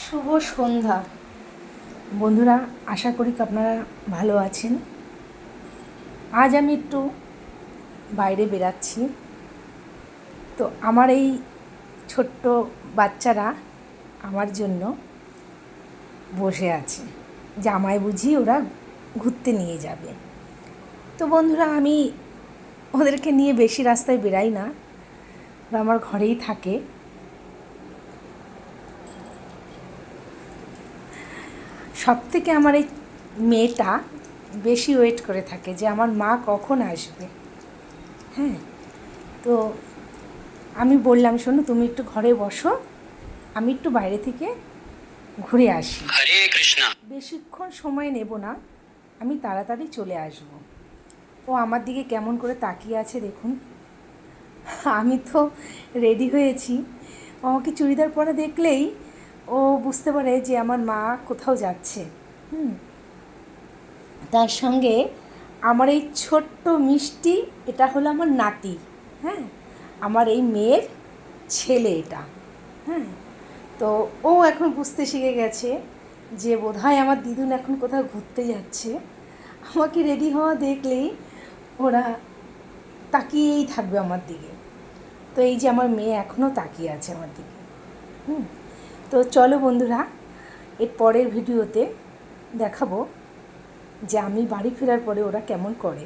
শুভ সন্ধ্যা বন্ধুরা, আশা করি আপনারা ভালো আছেন। আজ আমি একটু বাইরে বেরাচ্ছি। তো আমার এই ছোট্ট বাচ্চারা আমার জন্য বসে আছে, জামাই বুঝি ওরা ঘুরতে নিয়ে যাবে। তো বন্ধুরা, আমি ওদেরকে নিয়ে বেশি রাস্তায় বেরাই না, ওরা আমার ঘরেই থাকে। সবথেকে আমার এই মেয়েটা বেশি ওয়েট করে থাকে যে আমার মা কখন আসবে। হ্যাঁ, তো আমি বললাম, শোনো তুমি একটু ঘরে বসো, আমি একটু বাইরে থেকে ঘুরে আসি, হরে কৃষ্ণ। বেশিক্ষণ সময় নেব না, আমি তাড়াতাড়ি চলে আসব। ও আমার দিকে কেমন করে তাকিয়ে আছে দেখুন। আমি তো রেডি হয়েছি, আমাকে চুড়িদার পরা দেখলেই ও বুঝতে পারে যে আমার মা কোথাও যাচ্ছে। তার সঙ্গে আমার এই ছোট্ট মিষ্টি, এটা হলো আমার নাতি। হ্যাঁ, আমার এই মেয়ের ছেলে এটা। হ্যাঁ, তো ও এখন বুঝতে শিখে গেছে যে বোধহয় আমার দিদুন এখন কোথাও ঘুরতে যাচ্ছে। আমাকে রেডি হওয়া দেখলেই ওরা তাকিয়েই থাকবে আমার দিকে। তো এই যে আমার মেয়ে এখনও তাকিয়ে আছে আমার দিকে। তো চলো বন্ধুরা, এর পরের ভিডিওতে দেখাবো যে আমি বাড়ি ফেরার পরে ওরা কেমন করে।